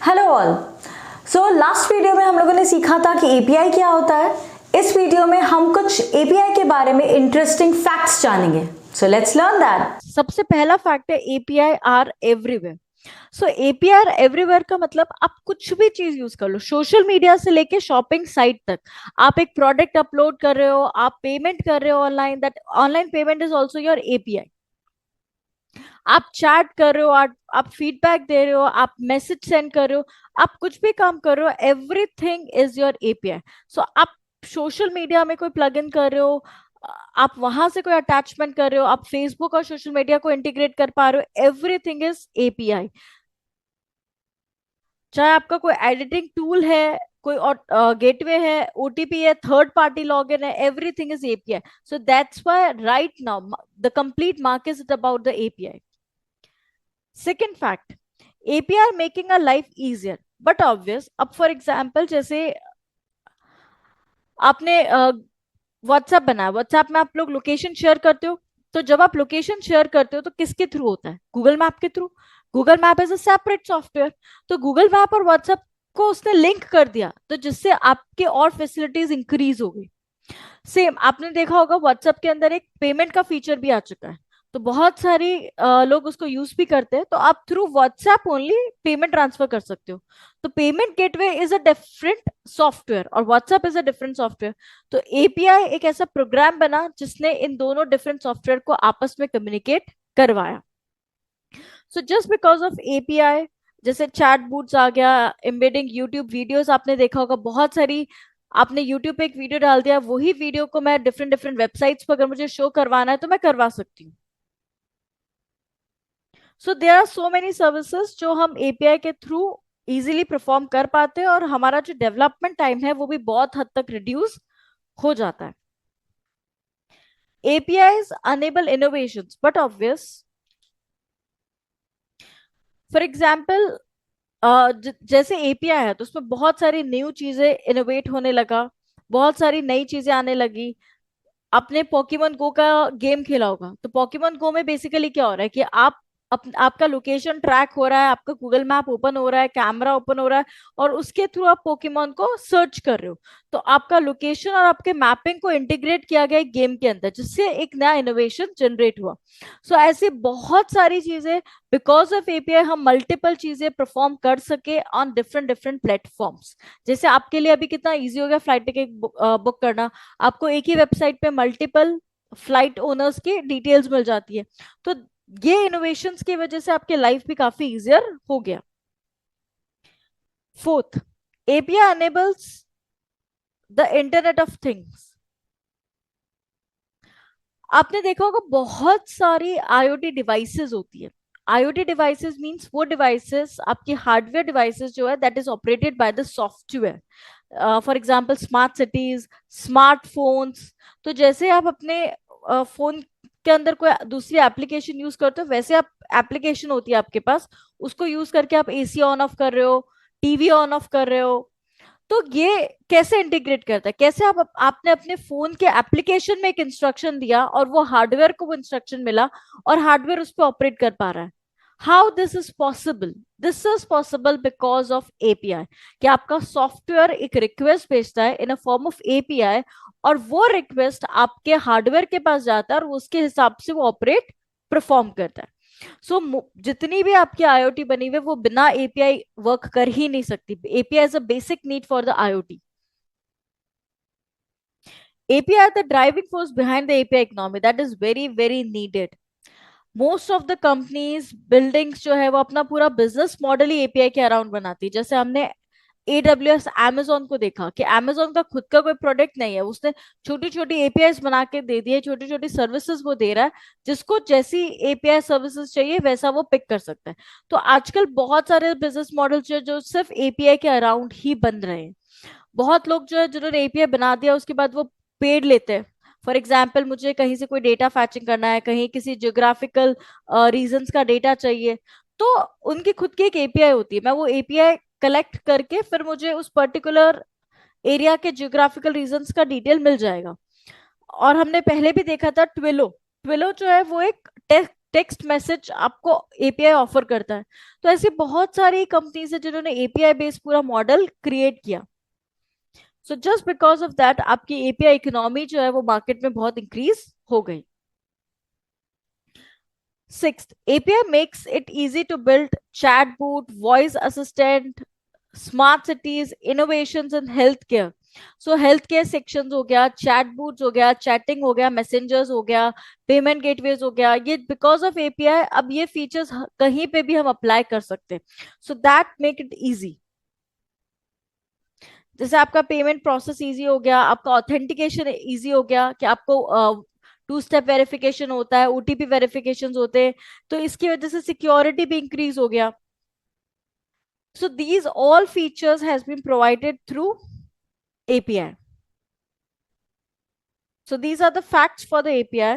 Hello all. So last video में हम लोगों ने सीखा था कि एपीआई क्या होता है। इस वीडियो में हम कुछ एपीआई के बारे में इंटरेस्टिंग फैक्ट्स जानेंगे। So let's learn that. सबसे पहला फैक्ट है API are everywhere. So API everywhere का मतलब आप कुछ भी चीज यूज कर लो, सोशल मीडिया से लेके शॉपिंग साइट तक। आप एक प्रोडक्ट अपलोड कर रहे हो, आप पेमेंट कर रहे हो online, that online payment is also your API. आप चैट कर रहे हो, आप फीडबैक दे रहे हो, आप मैसेज सेंड कर रहे हो, आप कुछ भी काम कर रहे हो, एवरीथिंग इज योर एपीआई। सो आप सोशल मीडिया में कोई प्लग इन कर रहे हो, आप वहां से कोई अटैचमेंट कर रहे हो, आप फेसबुक और सोशल मीडिया को इंटीग्रेट कर पा रहे हो, एवरीथिंग इज एपीआई। चाहे आपका कोई एडिटिंग टूल है, कोई गेटवे है, ओटीपी है, थर्ड पार्टी लॉगिन है, everything is API. So that's why right now the complete market is about the API. Second fact, API making a life easier but obvious. अब for example, जैसे आपने WhatsApp बनाया, WhatsApp में आप लोग location share करते हो। तो जब आप लोकेशन शेयर करते हो तो किसके थ्रू होता है? गूगल मैप के through. Google map is a separate software. तो गूगल मैप और व्हाट्सएप को उसने लिंक कर दिया, तो जिससे आपके और फैसिलिटीज इंक्रीज हो गई। सेम आपने देखा होगा व्हाट्सएप के अंदर एक पेमेंट का फीचर भी आ चुका है। तो बहुत सारी लोग उसको यूज भी करते हैं, तो आप through WhatsApp only payment transfer कर सकते हो। तो payment gateway is a different software और WhatsApp is a different software. तो एपीआई एक ऐसा प्रोग्राम बना जिसने इन दोनों डिफरेंट सॉफ्टवेयर को आपस में कम्युनिकेट करवाया। So just because of API, जैसे चैट बूट्स आ गया, एम्बेडिंग यूट्यूब वीडियोस आपने देखा होगा बहुत सारी। आपने यूट्यूब पे एक वीडियो डाल दिया, वही वीडियो को मैं डिफरेंट डिफरेंट वेबसाइट्स पर अगर मुझे शो करवाना है तो मैं करवा सकती हूँ। So there are so many services जो हम एपीआई के थ्रू इजीली परफॉर्म कर पाते हैं, और हमारा जो डेवलपमेंट टाइम है वो भी बहुत हद तक रिड्यूस हो जाता है। APIs enable innovations but obvious. For example, जैसे एपीआई है तो उसमें बहुत सारी न्यू चीजें इनोवेट होने लगा, बहुत सारी नई चीजें आने लगी। आपने पोकेमोन गो का गेम खेला होगा, तो पोकेमोन गो में बेसिकली क्या हो रहा है कि आपका लोकेशन ट्रैक हो रहा है, आपका गूगल मैप ओपन हो रहा है, कैमरा ओपन हो रहा है, और उसके थ्रू आप पोकेमोन को सर्च कर रहे हो। तो आपका लोकेशन और आपके मैपिंग को इंटीग्रेट किया गया गेम के अंदर, जिससे एक नया इनोवेशन जनरेट हुआ। सो ऐसी बहुत सारी चीजें, बिकॉज ऑफ एपीआई हम मल्टीपल चीजें परफॉर्म कर सके ऑन डिफरेंट डिफरेंट प्लेटफॉर्म्स। जैसे आपके लिए अभी कितना इजी हो गया फ्लाइट टिकट बुक करना। आपको एक ही वेबसाइट पे मल्टीपल फ्लाइट ओनर्स की डिटेल्स मिल जाती है। तो ये इनोवेशंस की वजह से आपके लाइफ भी काफी इजियर हो गया। Fourth, API enables the internet of things. आपने देखा होगा बहुत सारी आईओटी डिवाइसेस होती है। आईओटी डिवाइसेस मींस वो डिवाइसेस, आपकी हार्डवेयर डिवाइसेस जो है, that is operated by the software. For example smart cities, smartphones. तो जैसे आप अपने फोन के अंदर कोई दूसरी एप्लीकेशन यूज करते हो, वैसे आप एप्लीकेशन होती है आपके पास, उसको यूज करके आप एसी ऑन ऑफ कर रहे हो, टीवी ऑन ऑफ कर रहे हो। तो ये कैसे इंटीग्रेट करता है? कैसे आपने अपने फोन के एप्लीकेशन में एक इंस्ट्रक्शन दिया और वो हार्डवेयर को वो इंस्ट्रक्शन मिला, और हार्डवेयर उस पर ऑपरेट कर पा रहा है। How this is possible? This is possible because of API. कि आपका सॉफ्टवेयर एक रिक्वेस्ट भेजता है इन अ फॉर्म ऑफ एपीआई, और वो रिक्वेस्ट आपके हार्डवेयर के पास जाता है, और उसके हिसाब से वो ऑपरेट परफॉर्म करता है। सो जितनी भी आपकी आईओटी बनी हुई है, वो बिना एपीआई वर्क कर ही नहीं सकती। API is a basic need for the IoT. API are the driving force behind the API economy, that is very very needed. Most of the companies, buildings जो है, वो अपना पूरा बिजनेस मॉडल ही API के around बनाती है। जैसे हमने AWS Amazon को देखा कि Amazon का खुद का कोई प्रोडक्ट नहीं है, उसने छोटी छोटी एपीआई बना के दे दी है, छोटी छोटी सर्विसेज वो दे रहा है। जिसको जैसी एपीआई सर्विसेज चाहिए वैसा वो पिक कर सकता है। तो आजकल बहुत सारे बिजनेस मॉडल जो सिर्फ एपीआई के अराउंड ही बन रहे हैं। बहुत लोग जो है, जिन्होंने एपीआई बना दिया उसके बाद वो पेड लेते हैं। फॉर एग्जाम्पल, मुझे कहीं से कोई डेटा फैचिंग करना है, कहीं किसी जियोग्राफिकल रीजन्स का डेटा चाहिए, तो उनकी खुद की एक एपीआई होती है। मैं वो एपीआई कलेक्ट करके फिर मुझे उस पर्टिकुलर एरिया के जियोग्राफिकल रीजन्स का डिटेल मिल जाएगा। और हमने पहले भी देखा था ट्विलो। ट्विलो जो है वो एक टेक्स्ट मैसेज आपको एपीआई ऑफर करता है। तो ऐसी बहुत सारी कंपनीज है जिन्होंने एपीआई बेस्ड पूरा मॉडल क्रिएट किया। So just because of that आपकी एपीआई इकोनॉमी जो है वो मार्केट में बहुत इंक्रीज हो गई। Sixth, API makes it easy to build chatbot, voice assistant, smart cities, innovations in healthcare. So healthcare sections हो गया, chatbots हो गया, chatting हो गया, messengers हो गया, payment gateways हो गया, ये because of API अब ये features कहीं पे भी हम apply कर सकते हैं। So that make it easy. जैसे आपका पेमेंट प्रोसेस इजी हो गया, आपका ऑथेंटिकेशन इजी हो गया कि आपको 2 स्टेप वेरिफिकेशन होता है, ओटीपी वेरिफिकेशन होते हैं, तो इसकी वजह से सिक्योरिटी भी इंक्रीज हो गया। So these all features has been provided through API. So these are the facts for the API.